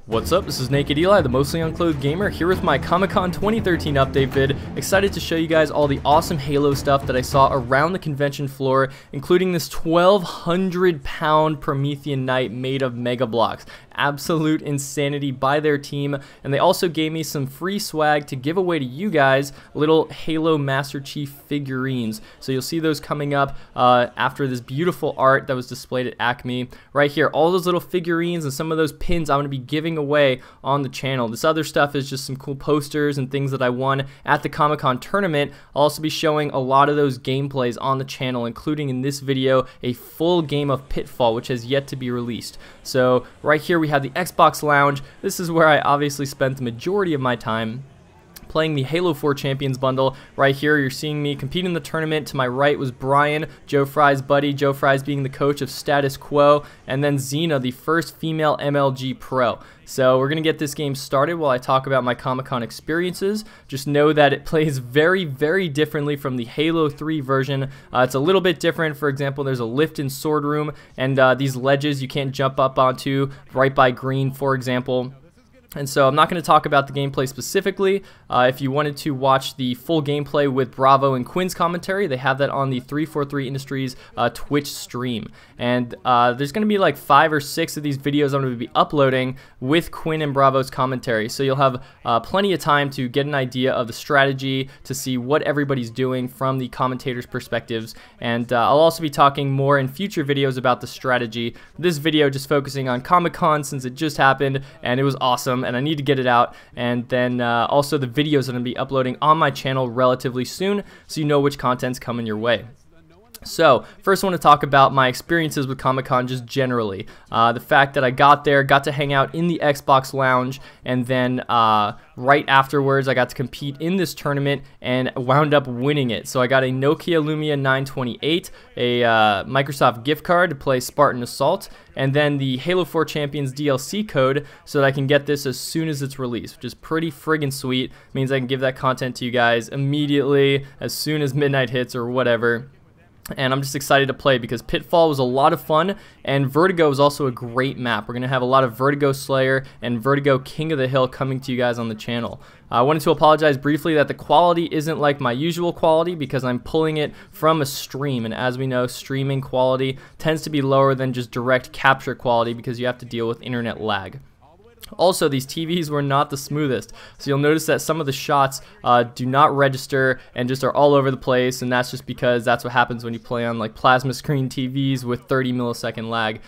What's up, this is Nak3d Eli, the mostly unclothed gamer, here with my Comic-Con 2013 update vid. Excited to show you guys all the awesome Halo stuff that I saw around the convention floor, including this 1,200 pound Promethean Knight made of Mega Blocks. Absolute insanity by their team, and they also gave me some free swag to give away to you guys, little Halo Master Chief figurines. So you'll see those coming up after this beautiful art that was displayed at Acme. Right here, all those little figurines and some of those pins I'm going to be giving away on the channel. This other stuff is just some cool posters and things that I won at the Comic-Con tournament. I'll also be showing a lot of those gameplays on the channel, including in this video a full game of Pitfall, which has yet to be released. So right here we have the Xbox Lounge. This is where I obviously spent the majority of my time playing the Halo 4 Champions bundle. Right here you're seeing me compete in the tournament. To my right was Brian, Joe Fry's buddy, Joe Fry's being the coach of Status Quo, and then Xena, the first female MLG pro. So we're going to get this game started while I talk about my Comic-Con experiences. Just know that it plays very, very differently from the Halo 3 version. It's a little bit different. For example, there's a lift in Sword Room, and these ledges you can't jump up onto right by green, for example. And so I'm not going to talk about the gameplay specifically. If you wanted to watch the full gameplay with Bravo and Quinn's commentary, they have that on the 343 Industries Twitch stream. And there's going to be like 5 or 6 of these videos I'm going to be uploading with Quinn and Bravo's commentary. So you'll have plenty of time to get an idea of the strategy, to see what everybody's doing from the commentators' perspectives. And I'll also be talking more in future videos about the strategy. This video just focusing on Comic-Con since it just happened and it was awesome. And I need to get it out, and then also the videos that I'm going to be uploading on my channel relatively soon, so you know which content's coming your way. So, first I want to talk about my experiences with Comic-Con just generally. The fact that I got there, got to hang out in the Xbox Lounge, and then right afterwards I got to compete in this tournament and wound up winning it. So I got a Nokia Lumia 928, a Microsoft gift card to play Spartan Assault, and then the Halo 4 Champions DLC code so that I can get this as soon as it's released, which is pretty friggin' sweet. It means I can give that content to you guys immediately as soon as midnight hits or whatever. And I'm just excited to play because Pitfall was a lot of fun, and Vertigo is also a great map. We're going to have a lot of Vertigo Slayer and Vertigo King of the Hill coming to you guys on the channel. I wanted to apologize briefly that the quality isn't like my usual quality because I'm pulling it from a stream, and as we know, streaming quality tends to be lower than just direct capture quality because you have to deal with internet lag. Also, these TVs were not the smoothest, so you'll notice that some of the shots do not register and just are all over the place, and that's just because that's what happens when you play on like plasma screen TVs with 30 millisecond lag.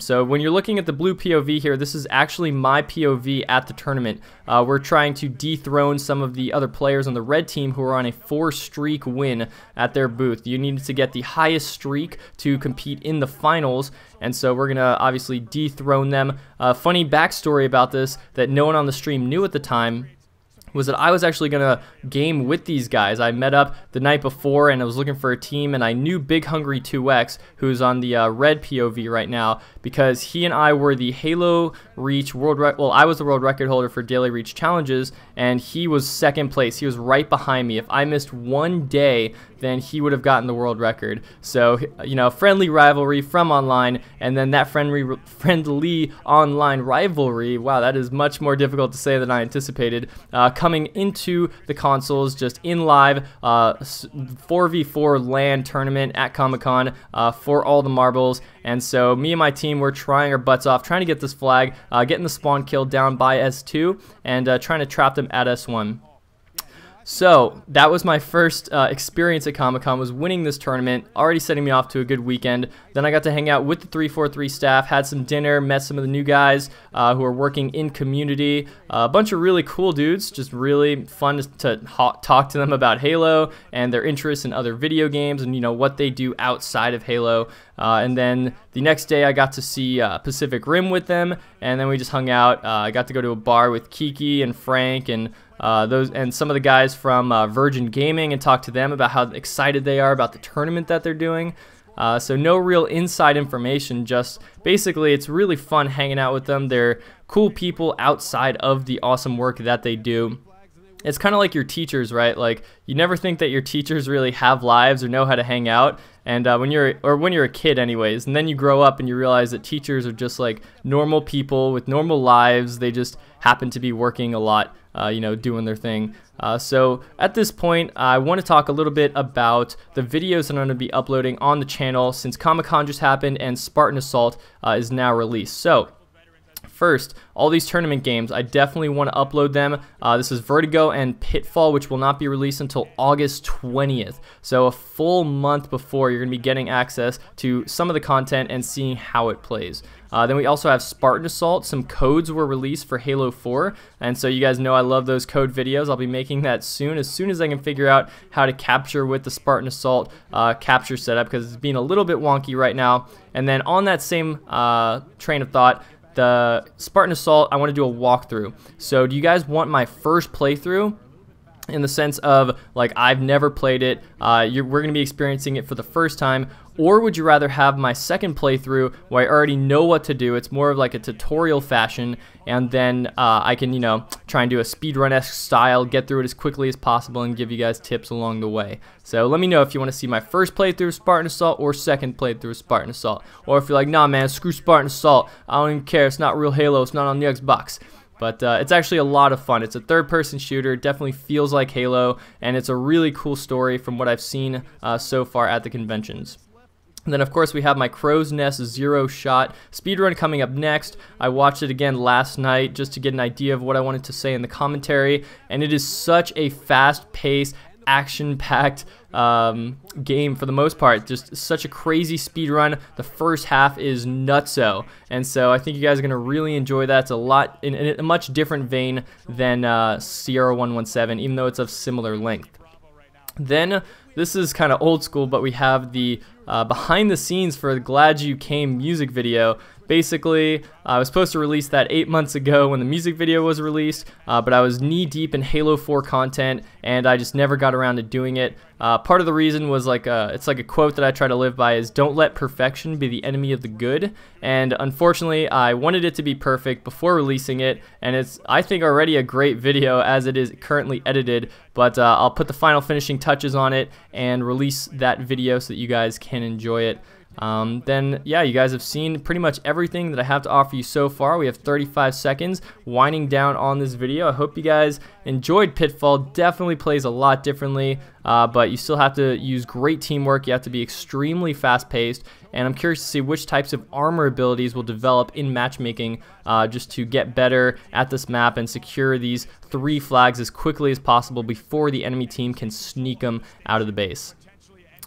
So when you're looking at the blue POV here, this is actually my POV at the tournament. We're trying to dethrone some of the other players on the red team who are on a 4-streak win at their booth. You need to get the highest streak to compete in the finals, and so we're going to obviously dethrone them. Funny backstory about this that no one on the stream knew at the time was that I was actually going to game with these guys. I met up the night before and I was looking for a team, and I knew Big Hungry 2X, who's on the red POV right now, because he and I were the Halo Reach world record. Well, I was the world record holder for daily reach challenges, and he was second place. He was right behind me. If I missed one day, then he would have gotten the world record. So, you know, friendly rivalry from online, and then that friendly online rivalry, wow, that is much more difficult to say than I anticipated, coming into the consoles just in live 4v4 LAN tournament at Comic-Con for all the marbles. And so me and my team were trying our butts off, trying to get this flag, getting the spawn kill down by S2, and trying to trap them at S1. So that was my first experience at Comic-Con, was winning this tournament, already setting me off to a good weekend. Then I got to hang out with the 343 staff, had some dinner, met some of the new guys who are working in community. A bunch of really cool dudes, just really fun to talk to them about Halo and their interests in other video games and, you know, what they do outside of Halo. And then the next day I got to see Pacific Rim with them, and then we just hung out. I got to go to a bar with Kiki and Frank and some of the guys from Virgin Gaming, and talk to them about how excited they are about the tournament that they're doing. So no real inside information, just basically it's really fun hanging out with them. They're cool people outside of the awesome work that they do. it's kind of like your teachers, right? Like, you never think that your teachers really have lives or know how to hang out. And when you're a kid anyways, and then you grow up and you realize that teachers are just like normal people with normal lives. They just happen to be working a lot, you know, doing their thing. So at this point, I want to talk a little bit about the videos that I'm going to be uploading on the channel since Comic-Con just happened and Spartan Assault is now released. So first, all these tournament games, I definitely want to upload them. This is Vertigo and Pitfall, which will not be released until August 20th. So a full month before, you're going to be getting access to some of the content and seeing how it plays. Then we also have Spartan Assault. Some codes were released for Halo 4, and so you guys know I love those code videos. I'll be making that soon as I can figure out how to capture with the Spartan Assault capture setup, because it's being a little bit wonky right now. And then on that same train of thought, the Spartan Assault, I want to do a walkthrough. So do you guys want my first playthrough? In the sense of, like, I've never played it, we're going to be experiencing it for the first time, or would you rather have my second playthrough where I already know what to do? It's more of like a tutorial fashion, and then I can, you know, try and do a speedrun-esque style, get through it as quickly as possible, and give you guys tips along the way. So let me know if you want to see my first playthrough of Spartan Assault or second playthrough of Spartan Assault. Or if you're like, nah man, screw Spartan Assault, I don't even care, it's not real Halo, it's not on the Xbox. But it's actually a lot of fun. It's a third-person shooter, definitely feels like Halo, and it's a really cool story from what I've seen so far at the conventions. And then, of course, we have my Crow's Nest Zero Shot speedrun coming up next. I watched it again last night just to get an idea of what I wanted to say in the commentary, and it is such a fast-paced, action-packed game for the most part. Just such a crazy speed run. The first half is nutso, and so I think you guys are gonna really enjoy that. It's a lot in a much different vein than Sierra 117, even though it's of similar length. Then this is kind of old school, but we have the behind the scenes for the Glad You Came music video. Basically, I was supposed to release that 8 months ago when the music video was released, but I was knee deep in Halo 4 content, and I just never got around to doing it. Part of the reason was like it's like a quote that I try to live by is, don't let perfection be the enemy of the good. And unfortunately, I wanted it to be perfect before releasing it, and it's, I think, already a great video as it is currently edited, but I'll put the final finishing touches on it and release that video so that you guys can enjoy it. Then yeah, you guys have seen pretty much everything that I have to offer you so far. We have 35 seconds winding down on this video. I hope you guys enjoyed Pitfall. Definitely plays a lot differently, but you still have to use great teamwork. You have to be extremely fast-paced, and I'm curious to see which types of armor abilities will develop in matchmaking just to get better at this map and secure these 3 flags as quickly as possible before the enemy team can sneak them out of the base.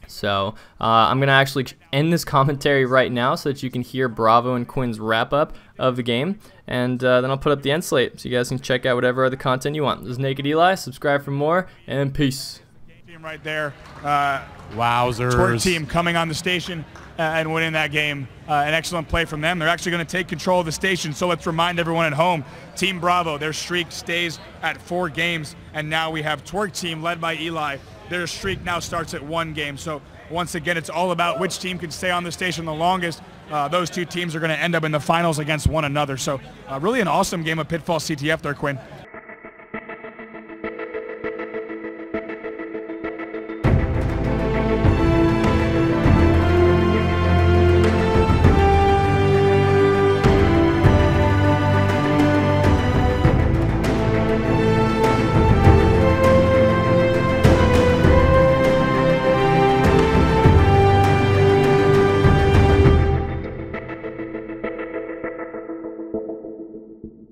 So I'm going to actually end this commentary right now so that you can hear Bravo and Quinn's wrap-up of the game, and then I'll put up the end slate so you guys can check out whatever other content you want. This is Nak3d Eli. Subscribe for more, and peace. Right there. Wowzers. Twerk team coming on the station and winning that game. An excellent play from them. They're actually going to take control of the station, so let's remind everyone at home, Team Bravo, their streak stays at 4 games, and now we have Twerk team led by Eli. Their streak now starts at 1 game. So once again, it's all about which team can stay on the station the longest. Those 2 teams are going to end up in the finals against one another. So really an awesome game of Pitfall CTF there, Quinn.